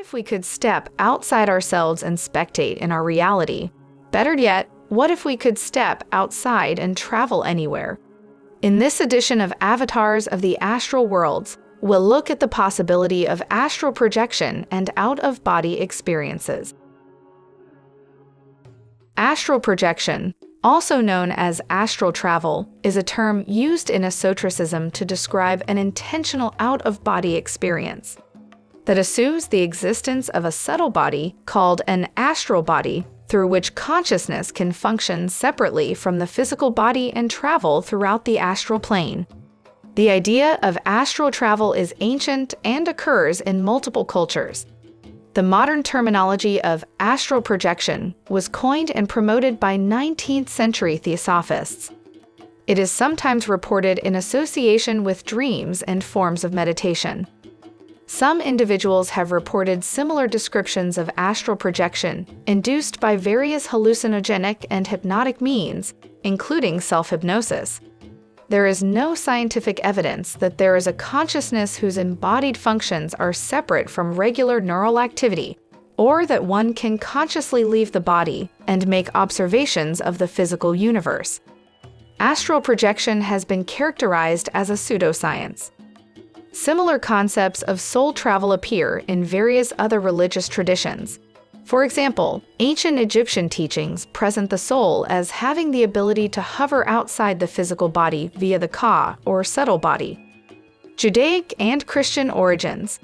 if we could step outside ourselves and spectate in our reality? Better yet, what if we could step outside and travel anywhere? In this edition of Avatars of the Astral Worlds, we'll look at the possibility of astral projection and out-of-body experiences. Astral projection, also known as astral travel, is a term used in esotericism to describe an intentional out-of-body experience that assumes the existence of a subtle body called an astral body through which consciousness can function separately from the physical body and travel throughout the astral plane. The idea of astral travel is ancient and occurs in multiple cultures. The modern terminology of astral projection was coined and promoted by 19th century theosophists. It is sometimes reported in association with dreams and forms of meditation. Some individuals have reported similar descriptions of astral projection induced by various hallucinogenic and hypnotic means, including self-hypnosis. There is no scientific evidence that there is a consciousness whose embodied functions are separate from regular neural activity, or that one can consciously leave the body and make observations of the physical universe. Astral projection has been characterized as a pseudoscience. Similar concepts of soul travel appear in various other religious traditions. For example, ancient Egyptian teachings present the soul as having the ability to hover outside the physical body via the ka, or subtle body. Judaic and Christian origins.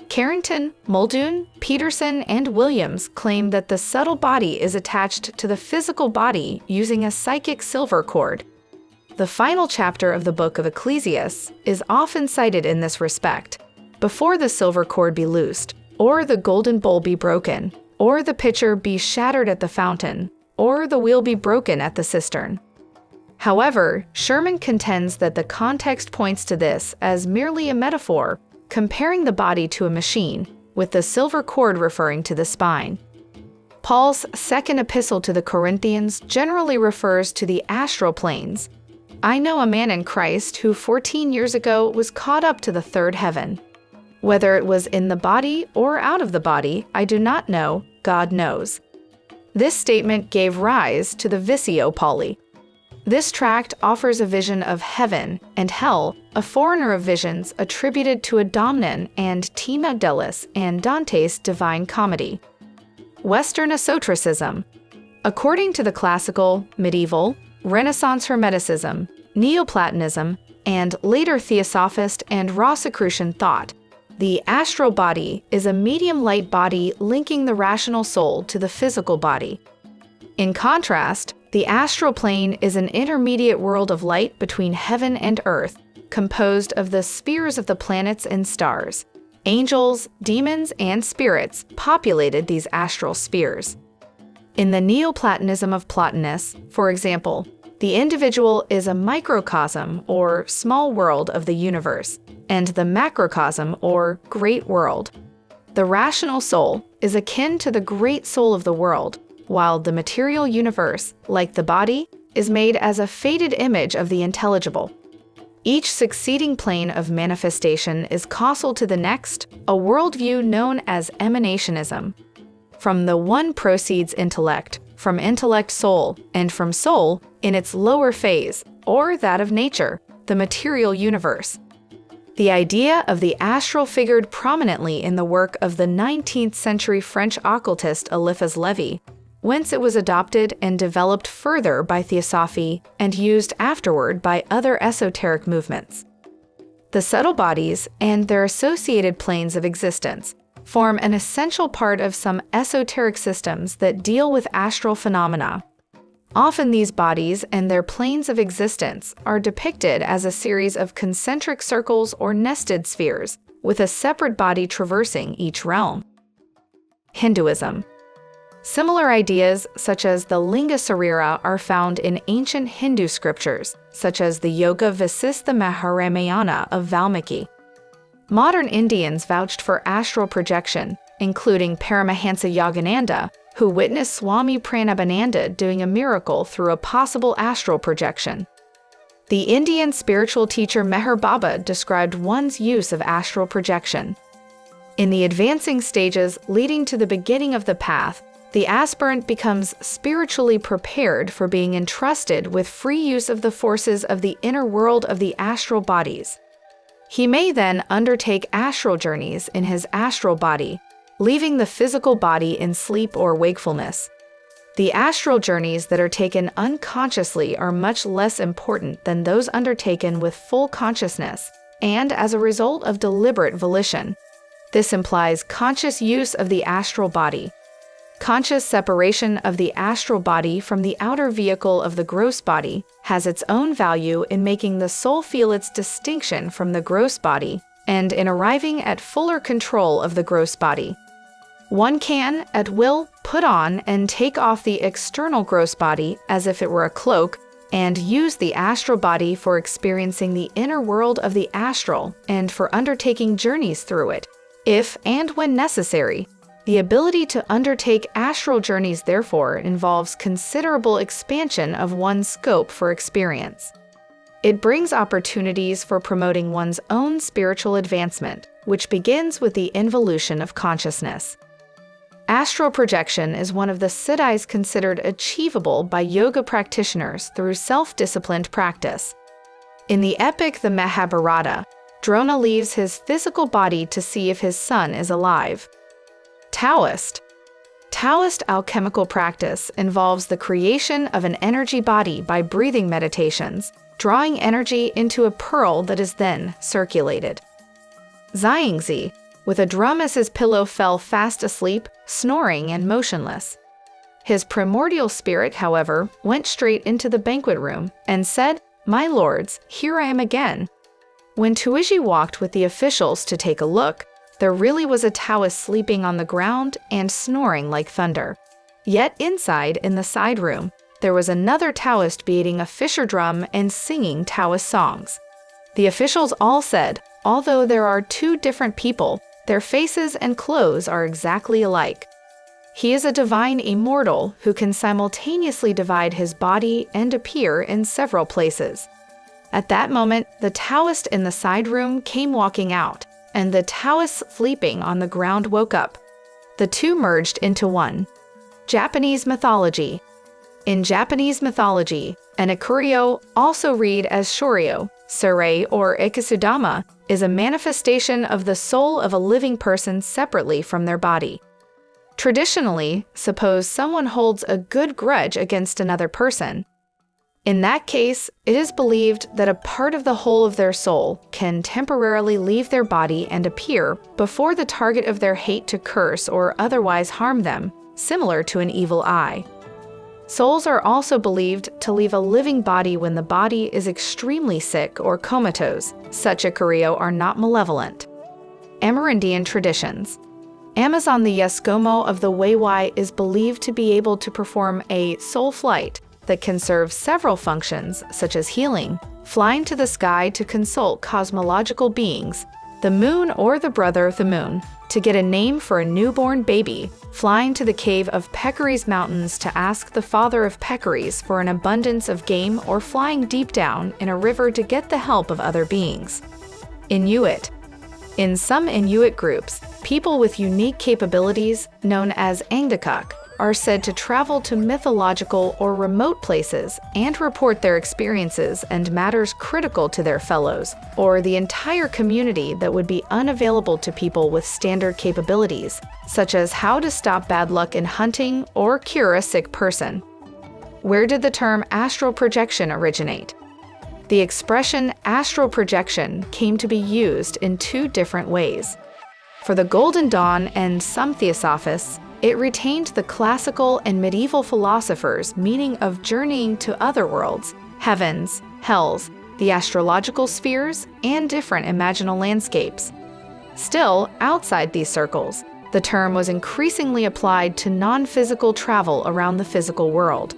Carrington, Muldoon, Peterson, and Williams claim that the subtle body is attached to the physical body using a psychic silver cord. The final chapter of the Book of Ecclesiastes is often cited in this respect. Before the silver cord be loosed, or the golden bowl be broken, or the pitcher be shattered at the fountain, or the wheel be broken at the cistern. However, Sherman contends that the context points to this as merely a metaphor, comparing the body to a machine, with the silver cord referring to the spine. Paul's second epistle to the Corinthians generally refers to the astral planes. I know a man in Christ who 14 years ago was caught up to the third heaven. Whether it was in the body or out of the body, I do not know, God knows. This statement gave rise to the Visio Pauli. This tract offers a vision of heaven and hell, a forerunner of visions attributed to Adomnan and Tina Delis and Dante's Divine Comedy. Western esotericism. According to the classical, medieval, Renaissance Hermeticism, Neoplatonism, and later Theosophist and Rosicrucian thought, the astral body is a medium-light body linking the rational soul to the physical body. In contrast, the astral plane is an intermediate world of light between heaven and earth, composed of the spheres of the planets and stars. Angels, demons, and spirits populated these astral spheres. In the Neoplatonism of Plotinus, for example, the individual is a microcosm or small world of the universe, and the macrocosm or great world. The rational soul is akin to the great soul of the world, while the material universe, like the body, is made as a faded image of the intelligible. Each succeeding plane of manifestation is causal to the next, a worldview known as emanationism. From the one proceeds intellect, from intellect soul, and from soul in its lower phase, or that of nature, the material universe. The idea of the astral figured prominently in the work of the 19th century French occultist Eliphas Lévy, whence it was adopted and developed further by Theosophy and used afterward by other esoteric movements. The subtle bodies and their associated planes of existence form an essential part of some esoteric systems that deal with astral phenomena. Often these bodies and their planes of existence are depicted as a series of concentric circles or nested spheres, with a separate body traversing each realm. Hinduism. Similar ideas, such as the Linga Sarira, are found in ancient Hindu scriptures, such as the Yoga Vasistha Maharamayana of Valmiki. Modern Indians vouched for astral projection, including Paramahansa Yogananda, who witnessed Swami Pranabhananda doing a miracle through a possible astral projection. The Indian spiritual teacher Meher Baba described one's use of astral projection. In the advancing stages leading to the beginning of the path, the aspirant becomes spiritually prepared for being entrusted with free use of the forces of the inner world of the astral bodies. He may then undertake astral journeys in his astral body, leaving the physical body in sleep or wakefulness. The astral journeys that are taken unconsciously are much less important than those undertaken with full consciousness, and as a result of deliberate volition. This implies conscious use of the astral body. Conscious separation of the astral body from the outer vehicle of the gross body has its own value in making the soul feel its distinction from the gross body and in arriving at fuller control of the gross body. One can, at will, put on and take off the external gross body as if it were a cloak and use the astral body for experiencing the inner world of the astral and for undertaking journeys through it, if and when necessary. The ability to undertake astral journeys, therefore, involves considerable expansion of one's scope for experience. It brings opportunities for promoting one's own spiritual advancement, which begins with the involution of consciousness. Astral projection is one of the siddhis considered achievable by yoga practitioners through self-disciplined practice. In the epic The Mahabharata, Drona leaves his physical body to see if his son is alive. Taoist alchemical practice involves the creation of an energy body by breathing meditations, drawing energy into a pearl that is then circulated. Zhangzi, with a drum as his pillow, fell fast asleep, snoring and motionless. His primordial spirit, however, went straight into the banquet room and said, "My lords, here I am again." When Tuiji walked with the officials to take a look, there really was a Taoist sleeping on the ground and snoring like thunder. Yet inside, in the side room, there was another Taoist beating a fisher drum and singing Taoist songs. The officials all said, although there are two different people, their faces and clothes are exactly alike. He is a divine immortal who can simultaneously divide his body and appear in several places. At that moment, the Taoist in the side room came walking out, and the Taoist sleeping on the ground woke up. The two merged into one. Japanese mythology. In Japanese mythology, an Ikurio, also read as Shoryo, Surei, or Ikisudama, is a manifestation of the soul of a living person separately from their body. Traditionally, suppose someone holds a good grudge against another person. In that case, it is believed that a part of the whole of their soul can temporarily leave their body and appear before the target of their hate to curse or otherwise harm them, similar to an evil eye. Souls are also believed to leave a living body when the body is extremely sick or comatose. Such Ikurio are not malevolent. Amerindian traditions. Amazon the Yaskomo of the Weiwei is believed to be able to perform a soul flight that can serve several functions, such as healing, flying to the sky to consult cosmological beings, the moon or the brother of the moon, to get a name for a newborn baby, flying to the cave of Peccaries Mountains to ask the father of Peccaries for an abundance of game, or flying deep down in a river to get the help of other beings. Inuit. In some Inuit groups, people with unique capabilities, known as Angdakak, are said to travel to mythological or remote places and report their experiences and matters critical to their fellows, or the entire community that would be unavailable to people with standard capabilities, such as how to stop bad luck in hunting or cure a sick person. Where did the term astral projection originate? The expression astral projection came to be used in two different ways. For the Golden Dawn and some theosophists, it retained the classical and medieval philosophers' meaning of journeying to other worlds, heavens, hells, the astrological spheres, and different imaginal landscapes. Still, outside these circles, the term was increasingly applied to non-physical travel around the physical world.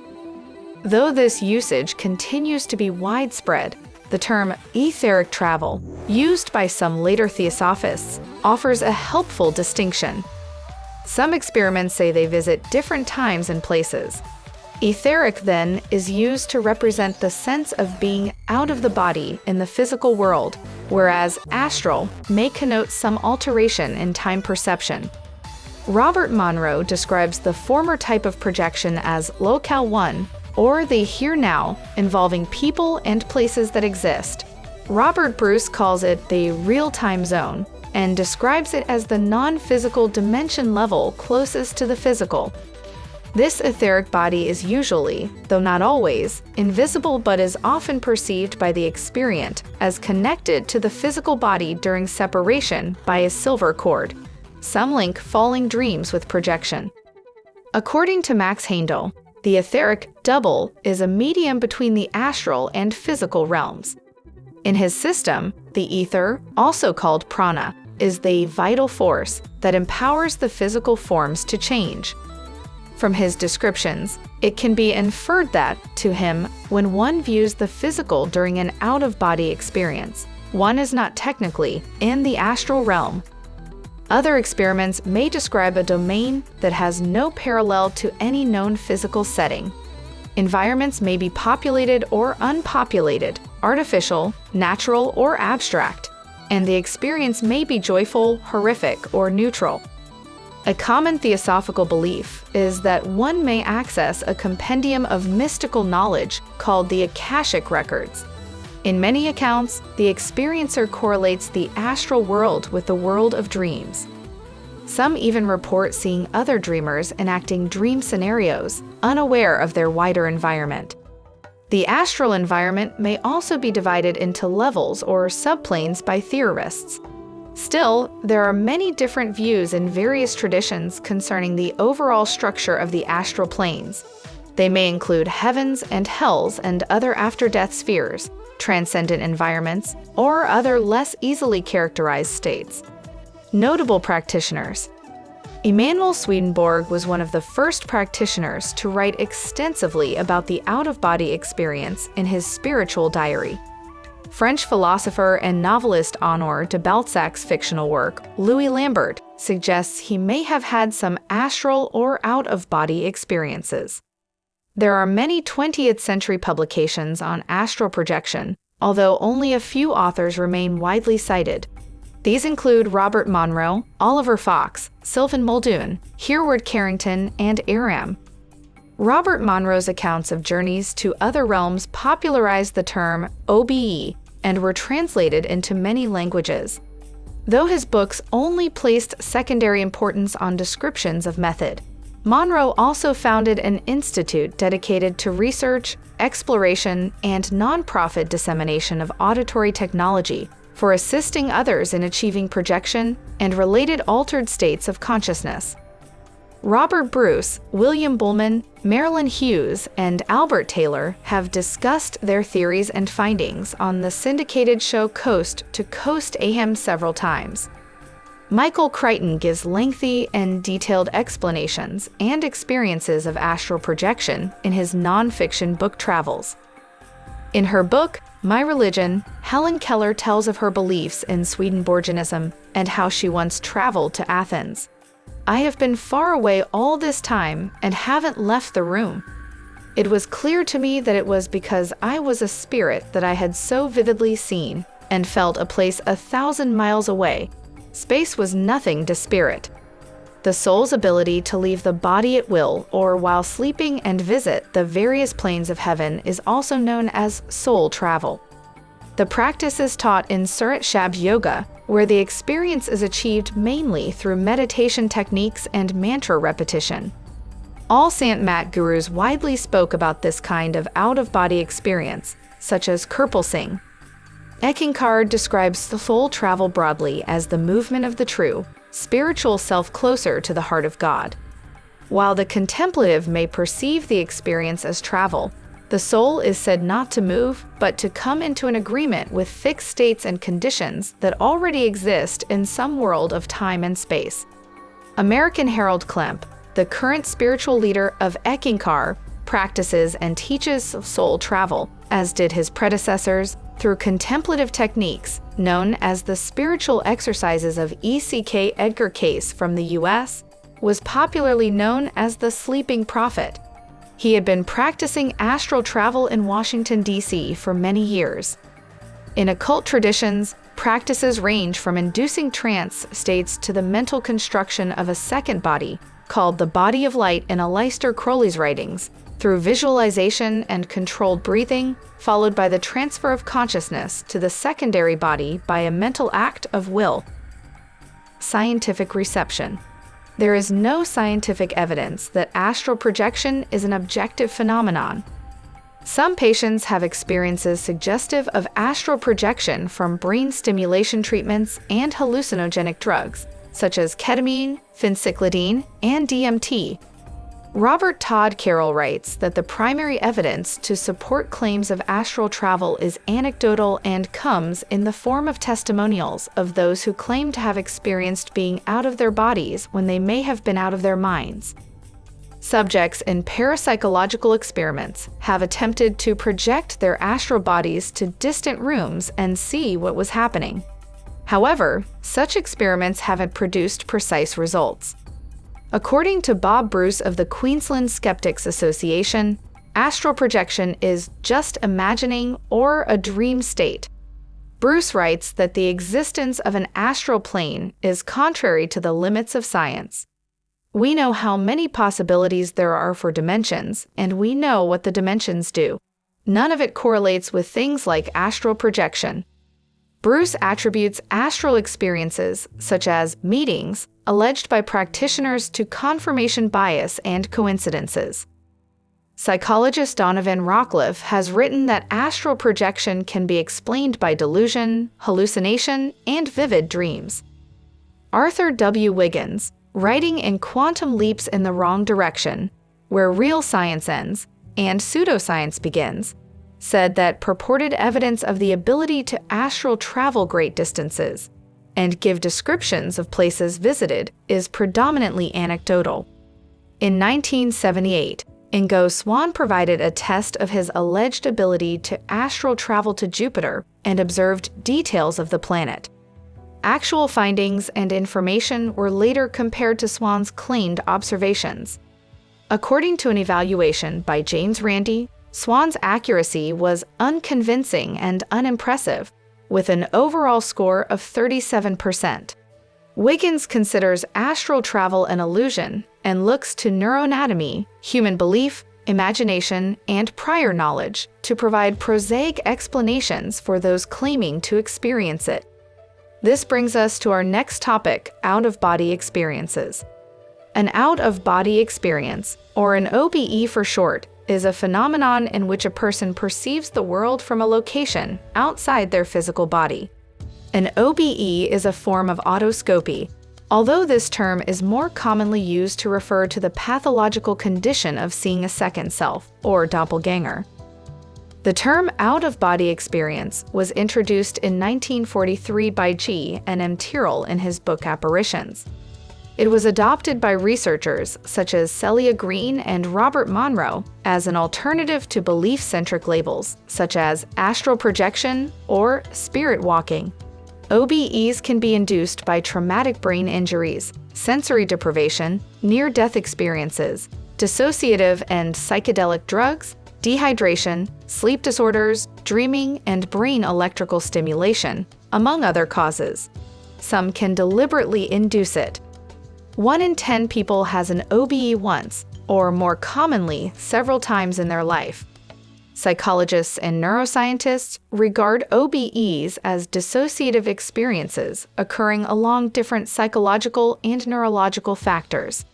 Though this usage continues to be widespread, the term etheric travel, used by some later theosophists, offers a helpful distinction. Some experiments say they visit different times and places. Etheric, then, is used to represent the sense of being out of the body in the physical world, whereas astral may connote some alteration in time perception. Robert Monroe describes the former type of projection as locale 1, or the here-now, involving people and places that exist. Robert Bruce calls it the real-time zone, and describes it as the non-physical dimension level closest to the physical. This etheric body is usually, though not always, invisible but is often perceived by the experient as connected to the physical body during separation by a silver cord. Some link falling dreams with projection. According to Max Heindel, the etheric double is a medium between the astral and physical realms. In his system, the ether, also called prana, is the vital force that empowers the physical forms to change. From his descriptions, it can be inferred that, to him, when one views the physical during an out-of-body experience, one is not technically in the astral realm. Other experiments may describe a domain that has no parallel to any known physical setting. Environments may be populated or unpopulated, artificial, natural, or abstract, and the experience may be joyful, horrific, or neutral. A common theosophical belief is that one may access a compendium of mystical knowledge called the Akashic Records. In many accounts, the experiencer correlates the astral world with the world of dreams. Some even report seeing other dreamers enacting dream scenarios, unaware of their wider environment. The astral environment may also be divided into levels or subplanes by theorists. Still, there are many different views in various traditions concerning the overall structure of the astral planes. They may include heavens and hells and other after-death spheres, transcendent environments, or other less easily characterized states. Notable practitioners. Emanuel Swedenborg was one of the first practitioners to write extensively about the out-of-body experience in his spiritual diary. French philosopher and novelist Honoré de Balzac's fictional work, Louis Lambert, suggests he may have had some astral or out-of-body experiences. There are many 20th century publications on astral projection, although only a few authors remain widely cited. These include Robert Monroe, Oliver Fox, Sylvan Muldoon, Hereward Carrington, and Aram. Robert Monroe's accounts of journeys to other realms popularized the term OBE and were translated into many languages. Though his books only placed secondary importance on descriptions of method, Monroe also founded an institute dedicated to research, exploration, and nonprofit dissemination of auditory technology for assisting others in achieving projection and related altered states of consciousness. Robert Bruce, William Bullman, Marilyn Hughes, and Albert Taylor have discussed their theories and findings on the syndicated show Coast to Coast AM several times. Michael Crichton gives lengthy and detailed explanations and experiences of astral projection in his nonfiction book travels. In her book, My Religion, Helen Keller tells of her beliefs in Swedenborgianism and how she once traveled to Athens. I have been far away all this time and haven't left the room. It was clear to me that it was because I was a spirit that I had so vividly seen and felt a place 1,000 miles away. Space was nothing to spirit. The soul's ability to leave the body at will or while sleeping and visit the various planes of heaven is also known as soul travel. The practice is taught in Surat Shabd Yoga, where the experience is achieved mainly through meditation techniques and mantra repetition. All Sant Mat gurus widely spoke about this kind of out-of-body experience, such as Kirpal Singh. Eckankar describes the soul travel broadly as the movement of the true, spiritual self closer to the heart of God. While the contemplative may perceive the experience as travel, the soul is said not to move, but to come into an agreement with fixed states and conditions that already exist in some world of time and space. American Harold Klemp, the current spiritual leader of Eckankar, practices and teaches soul travel, as did his predecessors, through contemplative techniques known as the spiritual exercises of E.C.K. Edgar Cayce from the U.S., was popularly known as the Sleeping Prophet. He had been practicing astral travel in Washington, D.C. for many years. In occult traditions, Practices range from inducing trance states to the mental construction of a second body, called the body of light in Aleister Crowley's writings, through visualization and controlled breathing, followed by the transfer of consciousness to the secondary body by a mental act of will. Scientific reception. There is no scientific evidence that astral projection is an objective phenomenon. Some patients have experiences suggestive of astral projection from brain stimulation treatments and hallucinogenic drugs, such as ketamine, phencyclidine, and DMT. Robert Todd Carroll writes that the primary evidence to support claims of astral travel is anecdotal and comes in the form of testimonials of those who claim to have experienced being out of their bodies when they may have been out of their minds. Subjects in parapsychological experiments have attempted to project their astral bodies to distant rooms and see what was happening. However, such experiments haven't produced precise results. According to Bob Bruce of the Queensland Skeptics Association, astral projection is just imagining or a dream state. Bruce writes that the existence of an astral plane is contrary to the limits of science. We know how many possibilities there are for dimensions, and we know what the dimensions do. None of it correlates with things like astral projection. Bruce attributes astral experiences, such as meetings, alleged by practitioners to confirmation bias and coincidences. Psychologist Donovan Rockcliffe has written that astral projection can be explained by delusion, hallucination, and vivid dreams. Arthur W. Wiggins, writing in Quantum Leaps in the Wrong Direction, Where Real Science Ends and Pseudoscience Begins, said that purported evidence of the ability to astral travel great distances and give descriptions of places visited is predominantly anecdotal. In 1978, Ingo Swann provided a test of his alleged ability to astral travel to Jupiter and observed details of the planet. Actual findings and information were later compared to Swann's claimed observations. According to an evaluation by James Randi, Swann's accuracy was unconvincing and unimpressive, with an overall score of 37%. Wiggins considers astral travel an illusion and looks to neuroanatomy, human belief, imagination, and prior knowledge to provide prosaic explanations for those claiming to experience it. This brings us to our next topic, out-of-body experiences. An out-of-body experience, or an OBE for short, is a phenomenon in which a person perceives the world from a location outside their physical body. An OBE is a form of autoscopy, although this term is more commonly used to refer to the pathological condition of seeing a second self, or doppelganger. The term out-of-body experience was introduced in 1943 by G. and M. Tyrrell in his book Apparitions. It was adopted by researchers such as Celia Green and Robert Monroe as an alternative to belief-centric labels such as astral projection or spirit walking. OBEs can be induced by traumatic brain injuries, sensory deprivation, near-death experiences, dissociative and psychedelic drugs, dehydration, sleep disorders, dreaming, and brain electrical stimulation, among other causes. Some can deliberately induce it. 1 in 10 people has an OBE once, or more commonly, several times in their life. Psychologists and neuroscientists regard OBEs as dissociative experiences occurring along different psychological and neurological factors.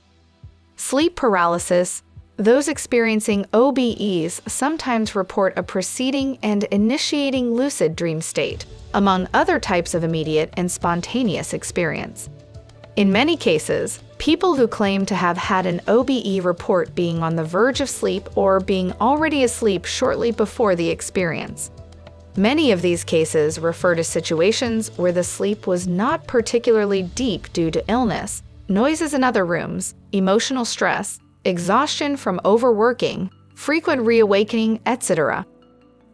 Sleep paralysis. Those experiencing OBEs sometimes report a preceding and initiating lucid dream state, among other types of immediate and spontaneous experience. In many cases, people who claim to have had an OBE report being on the verge of sleep or being already asleep shortly before the experience. Many of these cases refer to situations where the sleep was not particularly deep due to illness, noises in other rooms, emotional stress, exhaustion from overworking, frequent reawakening, etc.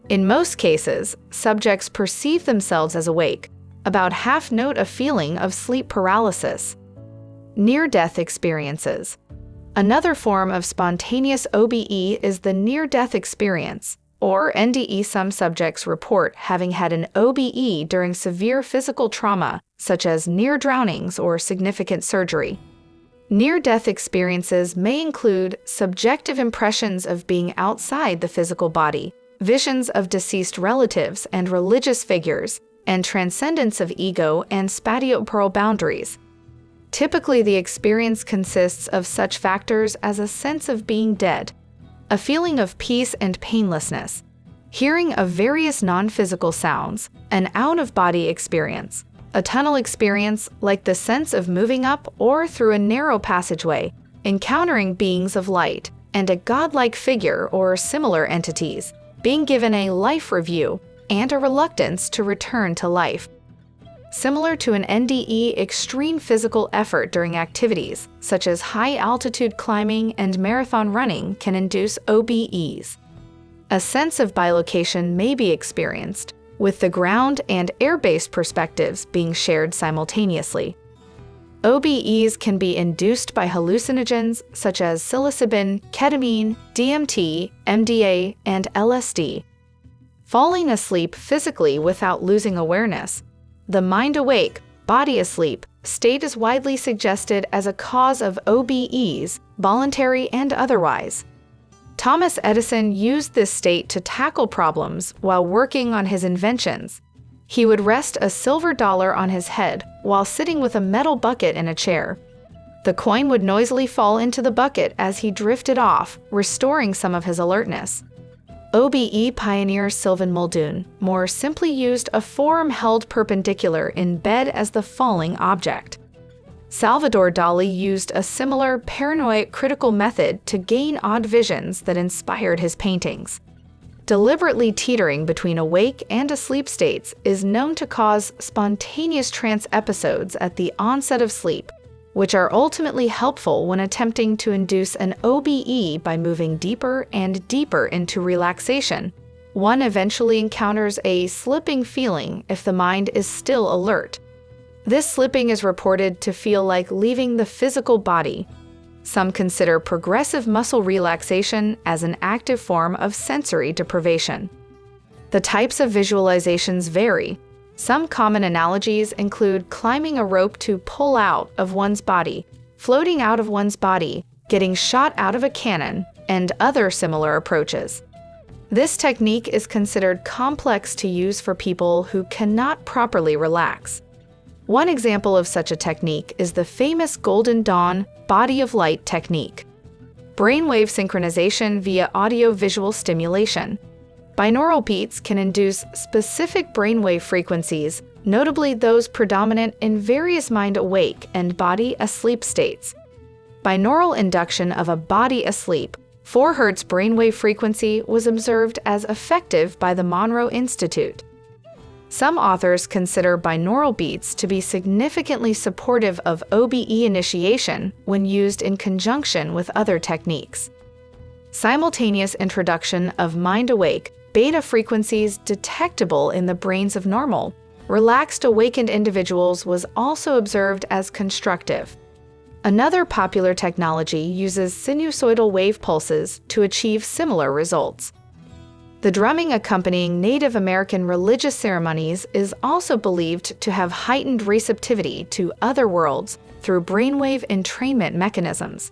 In most cases, subjects perceive themselves as awake. About half note a feeling of sleep paralysis. Near-death experiences. Another form of spontaneous OBE is the near-death experience, or NDE. Some subjects report having had an OBE during severe physical trauma, such as near drownings or significant surgery. Near-death experiences may include subjective impressions of being outside the physical body, visions of deceased relatives and religious figures, and transcendence of ego and spatiotemporal boundaries. Typically, the experience consists of such factors as a sense of being dead, a feeling of peace and painlessness, hearing of various non-physical sounds, an out-of-body experience, a tunnel experience like the sense of moving up or through a narrow passageway, encountering beings of light, and a godlike figure or similar entities, being given a life review, and a reluctance to return to life. Similar to an NDE, extreme physical effort during activities, such as high-altitude climbing and marathon running, can induce OBEs. A sense of bilocation may be experienced, with the ground and air-based perspectives being shared simultaneously. OBEs can be induced by hallucinogens such as psilocybin, ketamine, DMT, MDA, and LSD. Falling asleep physically without losing awareness. The mind-awake, body-asleep state is widely suggested as a cause of OBEs, voluntary and otherwise. Thomas Edison used this state to tackle problems while working on his inventions. He would rest a silver dollar on his head while sitting with a metal bucket in a chair. The coin would noisily fall into the bucket as he drifted off, restoring some of his alertness. OBE pioneer Sylvain Muldoon more simply used a form held perpendicular in bed as the falling object. Salvador Dali used a similar paranoid critical method to gain odd visions that inspired his paintings. Deliberately teetering between awake and asleep states is known to cause spontaneous trance episodes at the onset of sleep, which are ultimately helpful when attempting to induce an OBE by moving deeper and deeper into relaxation. One eventually encounters a slipping feeling if the mind is still alert. This slipping is reported to feel like leaving the physical body. Some consider progressive muscle relaxation as an active form of sensory deprivation. The types of visualizations vary. Some common analogies include climbing a rope to pull out of one's body, floating out of one's body, getting shot out of a cannon, and other similar approaches. This technique is considered complex to use for people who cannot properly relax. One example of such a technique is the famous Golden Dawn body of light technique. Brainwave synchronization via audio-visual stimulation. Binaural beats can induce specific brainwave frequencies, notably those predominant in various mind-awake and body-asleep states. Binaural induction of a body asleep, 4 Hz brainwave frequency was observed as effective by the Monroe Institute. Some authors consider binaural beats to be significantly supportive of OBE initiation when used in conjunction with other techniques. Simultaneous introduction of mind-awake, beta frequencies detectable in the brains of normal, relaxed awakened individuals was also observed as constructive. Another popular technology uses sinusoidal wave pulses to achieve similar results. The drumming accompanying Native American religious ceremonies is also believed to have heightened receptivity to other worlds through brainwave entrainment mechanisms.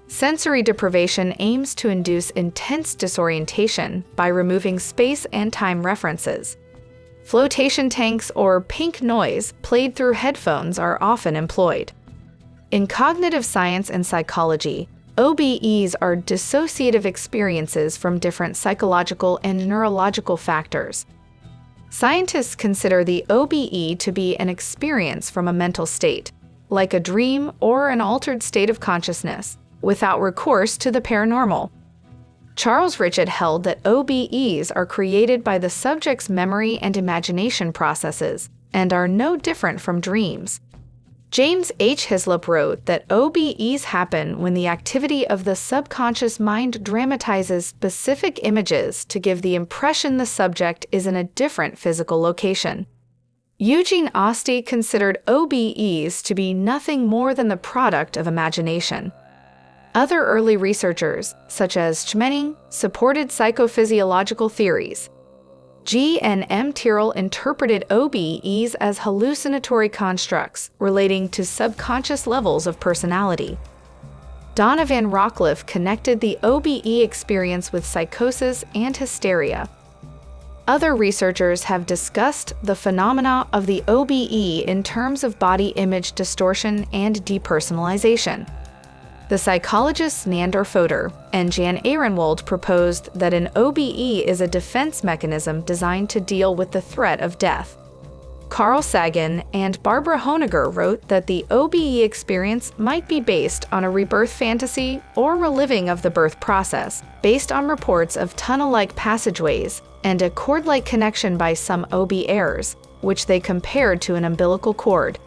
Sensory deprivation aims to induce intense disorientation by removing space and time references. Flotation tanks or pink noise played through headphones are often employed. In cognitive science and psychology, OBEs are dissociative experiences from different psychological and neurological factors. Scientists consider the OBE to be an experience from a mental state, like a dream or an altered state of consciousness, without recourse to the paranormal. Charles Richet held that OBEs are created by the subject's memory and imagination processes and are no different from dreams. James H. Hislop wrote that OBEs happen when the activity of the subconscious mind dramatizes specific images to give the impression the subject is in a different physical location. Eugene Osti considered OBEs to be nothing more than the product of imagination. Other early researchers, such as Schmening, supported psychophysiological theories. G. and M. Tyrrell interpreted OBEs as hallucinatory constructs relating to subconscious levels of personality. Donovan Rockcliffe connected the OBE experience with psychosis and hysteria. Other researchers have discussed the phenomena of the OBE in terms of body image distortion and depersonalization. The psychologists Nandor Fodor and Jan Ehrenwald proposed that an OBE is a defense mechanism designed to deal with the threat of death. Carl Sagan and Barbara Honegger wrote that the OBE experience might be based on a rebirth fantasy or reliving of the birth process, based on reports of tunnel-like passageways and a cord-like connection by some OB-ers, which they compared to an umbilical cord.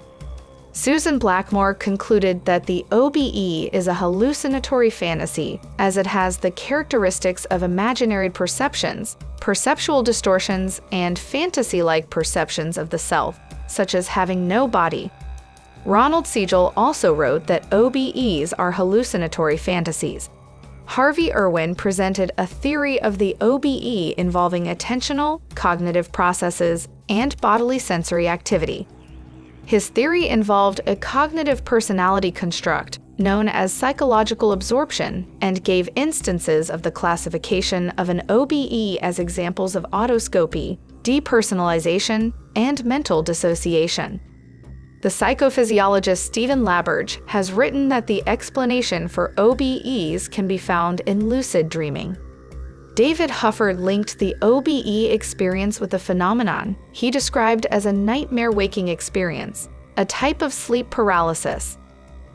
Susan Blackmore concluded that the OBE is a hallucinatory fantasy, as it has the characteristics of imaginary perceptions, perceptual distortions, and fantasy-like perceptions of the self, such as having no body. Ronald Siegel also wrote that OBEs are hallucinatory fantasies. Harvey Irwin presented a theory of the OBE involving attentional, cognitive processes, and bodily sensory activity. His theory involved a cognitive personality construct known as psychological absorption and gave instances of the classification of an OBE as examples of autoscopy, depersonalization, and mental dissociation. The psychophysiologist Stephen Laberge has written that the explanation for OBEs can be found in lucid dreaming. David Hufford linked the OBE experience with a phenomenon he described as a nightmare waking experience, a type of sleep paralysis.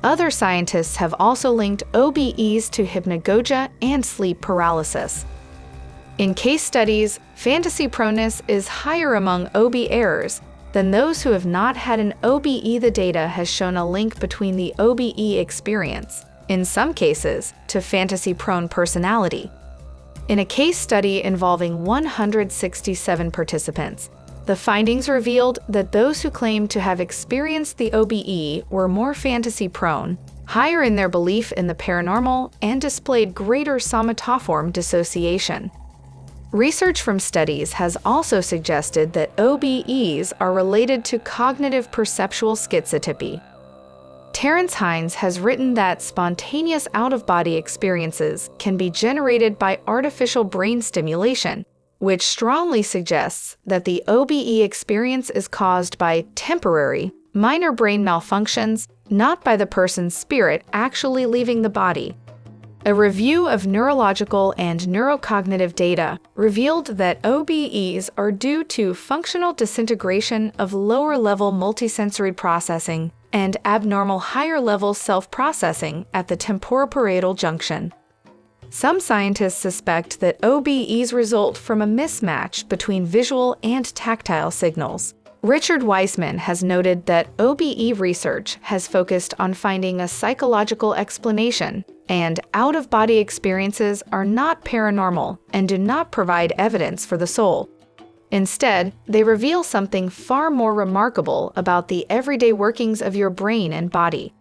Other scientists have also linked OBEs to hypnagogia and sleep paralysis. In case studies, fantasy proneness is higher among OB-ers than those who have not had an OBE. The data has shown a link between the OBE experience, in some cases, to fantasy-prone personality. In a case study involving 167 participants, the findings revealed that those who claimed to have experienced the OBE were more fantasy-prone, higher in their belief in the paranormal, and displayed greater somatoform dissociation. Research from studies has also suggested that OBEs are related to cognitive perceptual schizotypy. Terence Hines has written that spontaneous out-of-body experiences can be generated by artificial brain stimulation, which strongly suggests that the OBE experience is caused by temporary, minor brain malfunctions, not by the person's spirit actually leaving the body. A review of neurological and neurocognitive data revealed that OBEs are due to functional disintegration of lower-level multisensory processing and abnormal higher-level self-processing at the temporoparietal junction. Some scientists suspect that OBEs result from a mismatch between visual and tactile signals. Richard Weissman has noted that OBE research has focused on finding a psychological explanation, and out-of-body experiences are not paranormal and do not provide evidence for the soul. Instead, they reveal something far more remarkable about the everyday workings of your brain and body.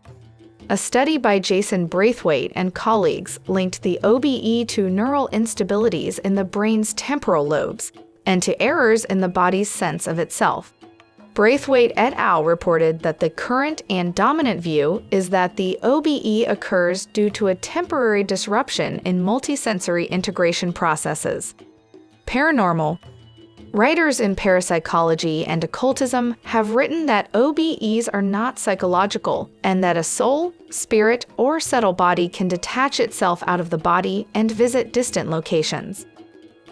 A study by Jason Braithwaite and colleagues linked the OBE to neural instabilities in the brain's temporal lobes and to errors in the body's sense of itself. Braithwaite et al. Reported that the current and dominant view is that the OBE occurs due to a temporary disruption in multisensory integration processes. Paranormal. Writers in parapsychology and occultism have written that OBEs are not psychological and that a soul, spirit, or subtle body can detach itself out of the body and visit distant locations.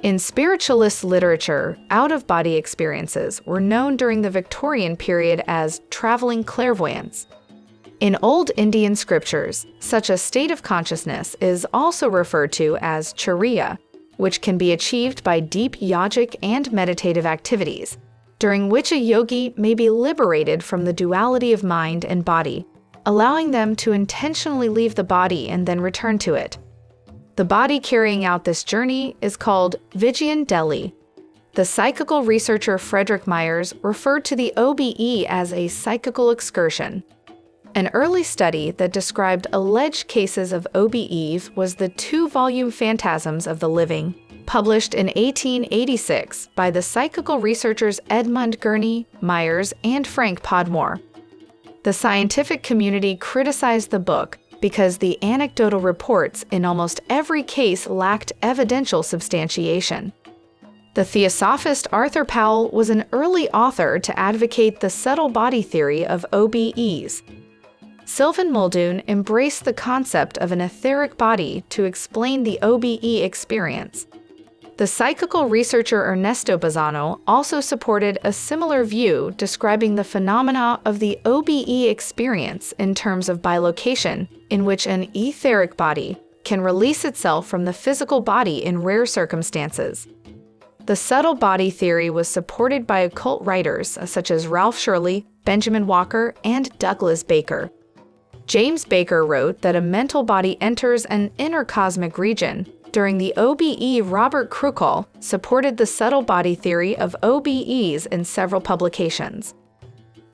In spiritualist literature, out-of-body experiences were known during the Victorian period as traveling clairvoyance. In old Indian scriptures, such a state of consciousness is also referred to as chariya, which can be achieved by deep yogic and meditative activities, during which a yogi may be liberated from the duality of mind and body, allowing them to intentionally leave the body and then return to it. The body carrying out this journey is called Vijjan Delhi. The psychical researcher Frederick Myers referred to the OBE as a psychical excursion. An early study that described alleged cases of OBEs was the two-volume Phantasms of the Living, published in 1886 by the psychical researchers Edmund Gurney, Myers, and Frank Podmore. The scientific community criticized the book because the anecdotal reports in almost every case lacked evidential substantiation. The theosophist Arthur Powell was an early author to advocate the subtle body theory of OBEs. Sylvan Muldoon embraced the concept of an etheric body to explain the OBE experience. The psychical researcher Ernesto Bazzano also supported a similar view, describing the phenomena of the OBE experience in terms of bilocation, in which an etheric body can release itself from the physical body in rare circumstances. The subtle body theory was supported by occult writers such as Ralph Shirley, Benjamin Walker, and Douglas Baker. James Baker wrote that a mental body enters an inner cosmic region. During the OBE, Robert Krukol supported the subtle body theory of OBEs in several publications.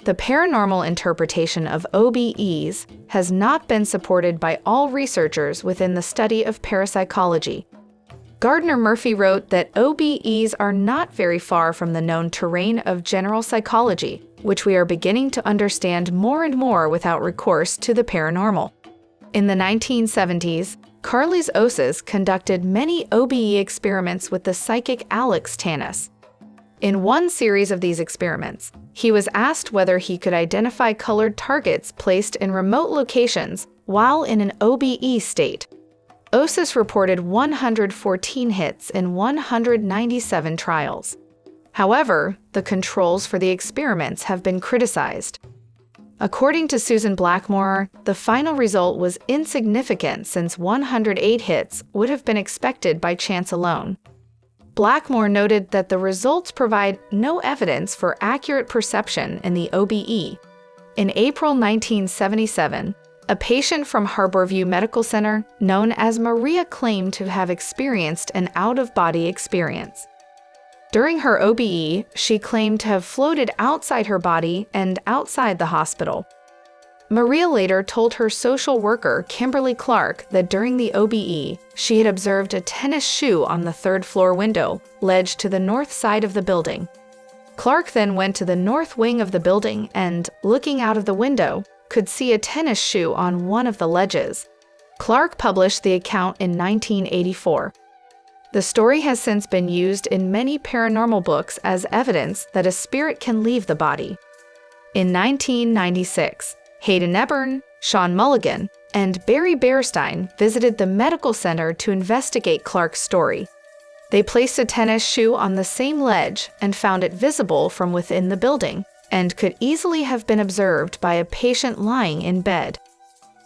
The paranormal interpretation of OBEs has not been supported by all researchers within the study of parapsychology. Gardner Murphy wrote that OBEs are not very far from the known terrain of general psychology, which we are beginning to understand more and more without recourse to the paranormal. In the 1970s, Carles Osis conducted many OBE experiments with the psychic Alex Tannis. In one series of these experiments, he was asked whether he could identify colored targets placed in remote locations while in an OBE state. Osis reported 114 hits in 197 trials. However, the controls for the experiments have been criticized. According to Susan Blackmore, the final result was insignificant since 108 hits would have been expected by chance alone. Blackmore noted that the results provide no evidence for accurate perception in the OBE. In April 1977, a patient from Harborview Medical Center, known as Maria, claimed to have experienced an out-of-body experience. During her OBE, she claimed to have floated outside her body and outside the hospital. Maria later told her social worker, Kimberly Clark, that during the OBE, she had observed a tennis shoe on the third-floor window, ledge to the north side of the building. Clark then went to the north wing of the building and, looking out of the window, could see a tennis shoe on one of the ledges. Clark published the account in 1984. The story has since been used in many paranormal books as evidence that a spirit can leave the body. In 1996, Hayden Eburn, Sean Mulligan, and Barry Bearstein visited the medical center to investigate Clark's story. They placed a tennis shoe on the same ledge and found it visible from within the building, and could easily have been observed by a patient lying in bed.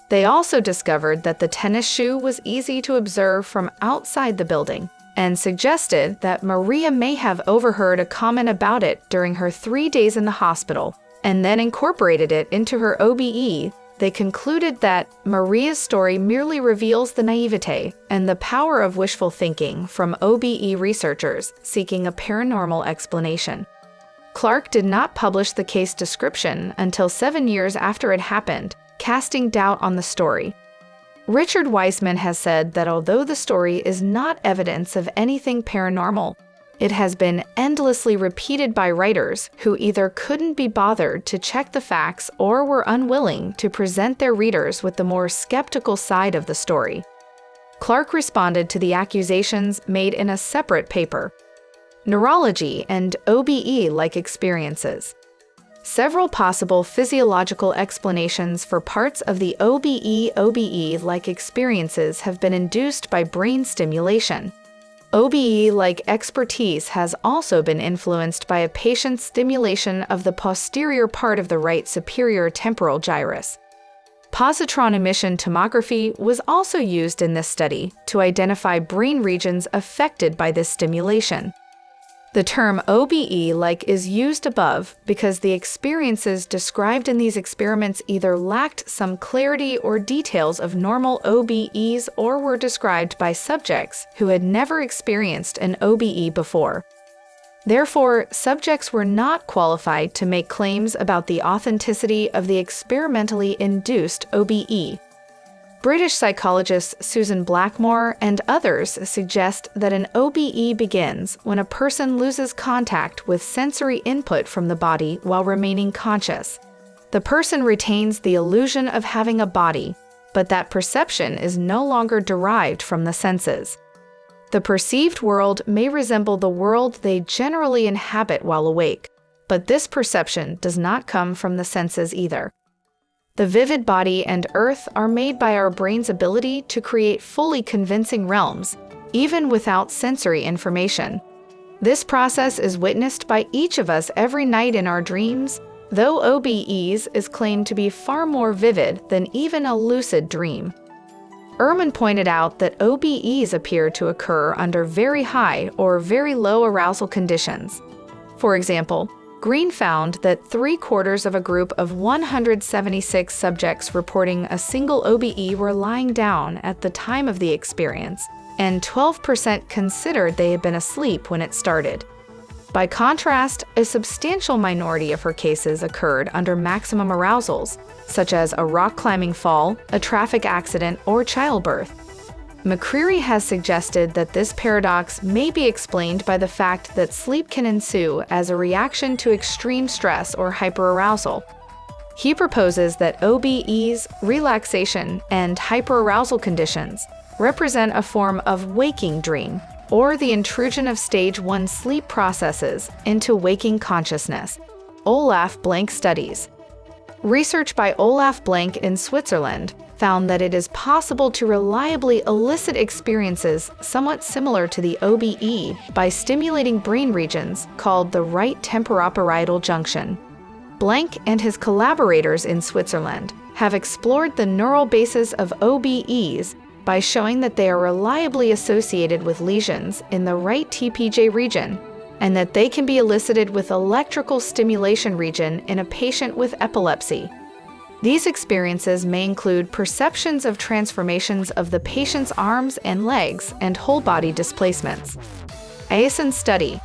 They also discovered that the tennis shoe was easy to observe from outside the building, and suggested that Maria may have overheard a comment about it during her 3 days in the hospital, and then incorporated it into her OBE. They concluded that Maria's story merely reveals the naivete and the power of wishful thinking from OBE researchers seeking a paranormal explanation. Clark did not publish the case description until 7 years after it happened, casting doubt on the story. Richard Weissman has said that although the story is not evidence of anything paranormal, it has been endlessly repeated by writers who either couldn't be bothered to check the facts or were unwilling to present their readers with the more skeptical side of the story. Clark responded to the accusations made in a separate paper, Neurology and OBE-like Experiences. Several possible physiological explanations for parts of the OBE-like experiences have been induced by brain stimulation. OBE-like expertise has also been influenced by a patient's stimulation of the posterior part of the right superior temporal gyrus. Positron emission tomography was also used in this study to identify brain regions affected by this stimulation. The term OBE-like is used above because the experiences described in these experiments either lacked some clarity or details of normal OBEs or were described by subjects who had never experienced an OBE before. Therefore, subjects were not qualified to make claims about the authenticity of the experimentally induced OBE. British psychologists Susan Blackmore and others suggest that an OBE begins when a person loses contact with sensory input from the body while remaining conscious. The person retains the illusion of having a body, but that perception is no longer derived from the senses. The perceived world may resemble the world they generally inhabit while awake, but this perception does not come from the senses either. The vivid body and earth are made by our brain's ability to create fully convincing realms, even without sensory information. This process is witnessed by each of us every night in our dreams, though OBEs is claimed to be far more vivid than even a lucid dream. Ehrman pointed out that OBEs appear to occur under very high or very low arousal conditions. For example, Green found that 3/4 of a group of 176 subjects reporting a single OBE were lying down at the time of the experience, and 12% considered they had been asleep when it started. By contrast, a substantial minority of her cases occurred under maximum arousals, such as a rock-climbing fall, a traffic accident, or childbirth. McCreary has suggested that this paradox may be explained by the fact that sleep can ensue as a reaction to extreme stress or hyperarousal. He proposes that OBEs, relaxation, and hyperarousal conditions represent a form of waking dream, or the intrusion of stage 1 sleep processes into waking consciousness. Olaf Blank studies. Research by Olaf Blank in Switzerland found that it is possible to reliably elicit experiences somewhat similar to the OBE by stimulating brain regions called the right temporoparietal junction. Blank and his collaborators in Switzerland have explored the neural basis of OBEs by showing that they are reliably associated with lesions in the right TPJ region, and that they can be elicited with electrical stimulation region in a patient with epilepsy. These experiences may include perceptions of transformations of the patient's arms and legs and whole body displacements. Ayesen study.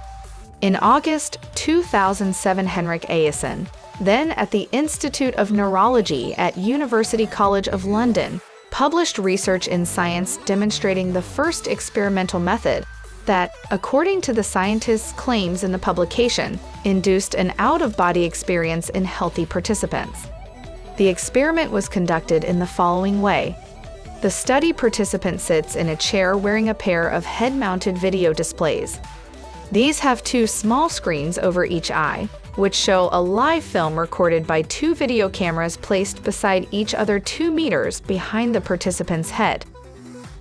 In August 2007, Henrik Ayesen, then at the Institute of Neurology at University College of London, published research in Science demonstrating the first experimental method that, according to the scientist's claims in the publication, induced an out-of-body experience in healthy participants. The experiment was conducted in the following way. The study participant sits in a chair wearing a pair of head-mounted video displays. These have 2 small screens over each eye, which show a live film recorded by 2 video cameras placed beside each other 2 meters behind the participant's head.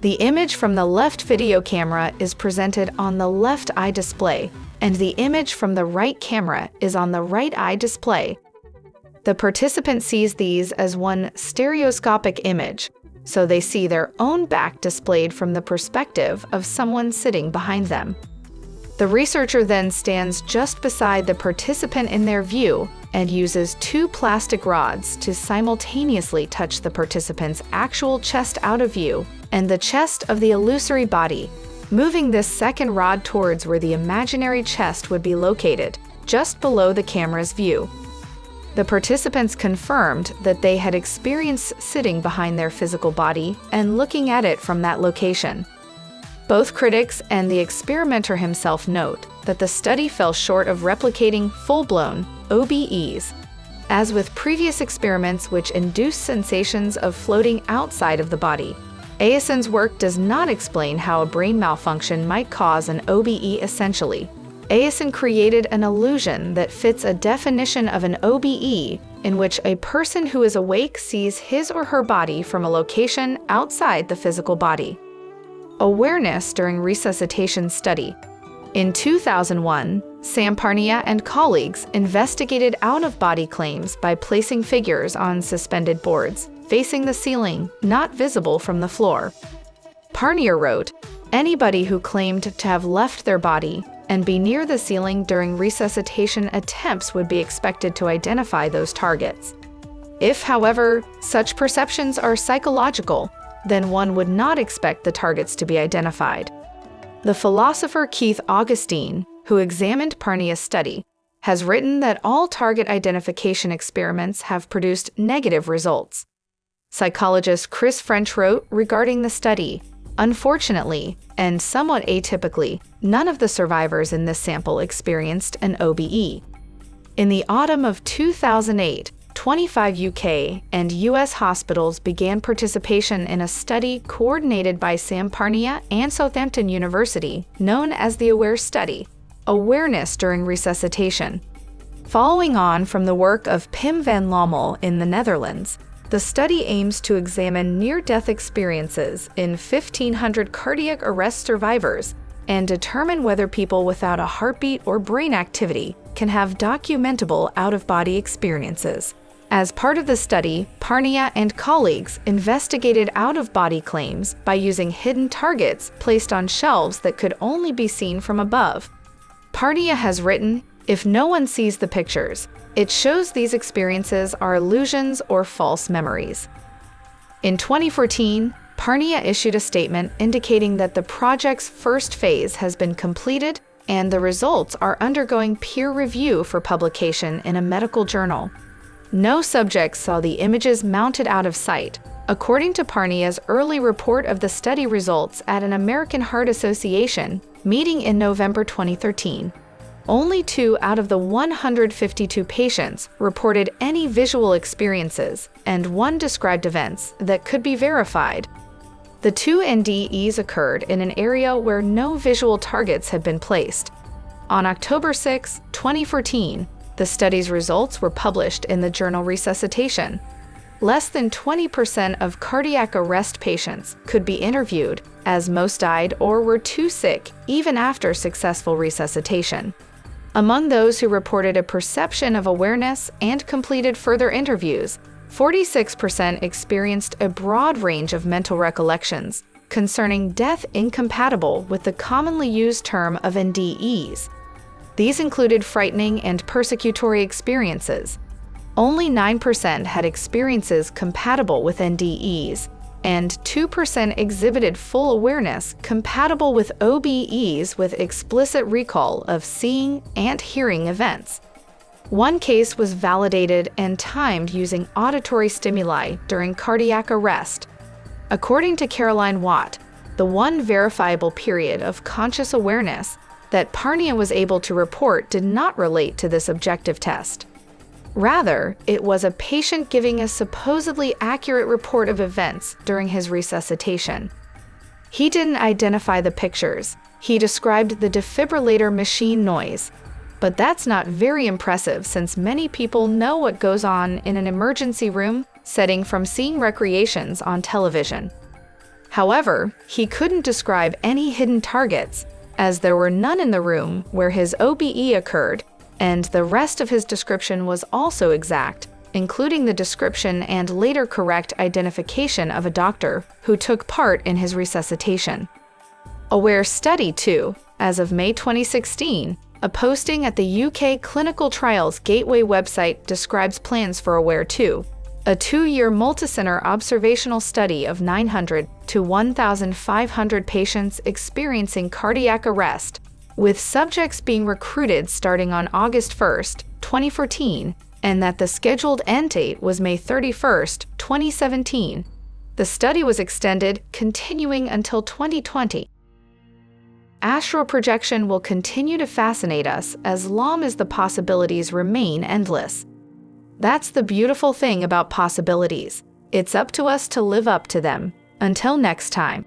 The image from the left video camera is presented on the left eye display, and the image from the right camera is on the right eye display. The participant sees these as one stereoscopic image, so they see their own back displayed from the perspective of someone sitting behind them. The researcher then stands just beside the participant in their view and uses 2 plastic rods to simultaneously touch the participant's actual chest out of view and the chest of the illusory body, moving this second rod towards where the imaginary chest would be located, just below the camera's view. The participants confirmed that they had experienced sitting behind their physical body and looking at it from that location. Both critics and the experimenter himself note that the study fell short of replicating full-blown OBEs. As with previous experiments which induced sensations of floating outside of the body, Ayesen's work does not explain how a brain malfunction might cause an OBE essentially. Ayesen created an illusion that fits a definition of an OBE in which a person who is awake sees his or her body from a location outside the physical body. Awareness during resuscitation study. In 2001, Samparnia and colleagues investigated out-of-body claims by placing figures on suspended boards, facing the ceiling, not visible from the floor. Parnia wrote, "Anybody who claimed to have left their body and be near the ceiling during resuscitation attempts would be expected to identify those targets. If, however, such perceptions are psychological, then one would not expect the targets to be identified." The philosopher Keith Augustine who examined Parnia's study, has written that all target identification experiments have produced negative results. Psychologist Chris French wrote regarding the study, "Unfortunately, and somewhat atypically, none of the survivors in this sample experienced an OBE." In the autumn of 2008, 25 UK and US hospitals began participation in a study coordinated by Sam Parnia and Southampton University, known as the AWARE study, Awareness During Resuscitation. Following on from the work of Pim van Lommel in the Netherlands, the study aims to examine near-death experiences in 1,500 cardiac arrest survivors and determine whether people without a heartbeat or brain activity can have documentable out-of-body experiences. As part of the study, Parnia and colleagues investigated out-of-body claims by using hidden targets placed on shelves that could only be seen from above. Parnia has written, "If no one sees the pictures, it shows these experiences are illusions or false memories." In 2014, Parnia issued a statement indicating that the project's first phase has been completed and the results are undergoing peer review for publication in a medical journal. No subjects saw the images mounted out of sight, according to Parnia's early report of the study results at an American Heart Association meeting in November 2013. Only 2 out of the 152 patients reported any visual experiences, and 1 described events that could be verified. The 2 NDEs occurred in an area where no visual targets had been placed. On October 6, 2014, the study's results were published in the journal Resuscitation. Less than 20% of cardiac arrest patients could be interviewed, as most died or were too sick even after successful resuscitation. Among those who reported a perception of awareness and completed further interviews, 46% experienced a broad range of mental recollections concerning death incompatible with the commonly used term of NDEs. These included frightening and persecutory experiences. Only 9% had experiences compatible with NDEs, and 2% exhibited full awareness compatible with OBEs with explicit recall of seeing and hearing events. 1 case was validated and timed using auditory stimuli during cardiac arrest. According to Caroline Watt, the 1 verifiable period of conscious awareness that Parnia was able to report did not relate to this objective test. Rather, it was a patient giving a supposedly accurate report of events during his resuscitation. He didn't identify the pictures. He described the defibrillator machine noise. But that's not very impressive since many people know what goes on in an emergency room setting from seeing recreations on television. However, he couldn't describe any hidden targets, as there were none in the room where his OBE occurred, and the rest of his description was also exact, including the description and later correct identification of a doctor who took part in his resuscitation. AWARE Study 2, as of May 2016, a posting at the UK Clinical Trials Gateway website describes plans for AWARE 2, a 2-year multicenter observational study of 900 to 1,500 patients experiencing cardiac arrest, with subjects being recruited starting on August 1, 2014, and that the scheduled end date was May 31, 2017. The study was extended, continuing until 2020. Astral projection will continue to fascinate us as long as the possibilities remain endless. That's the beautiful thing about possibilities. It's up to us to live up to them. Until next time.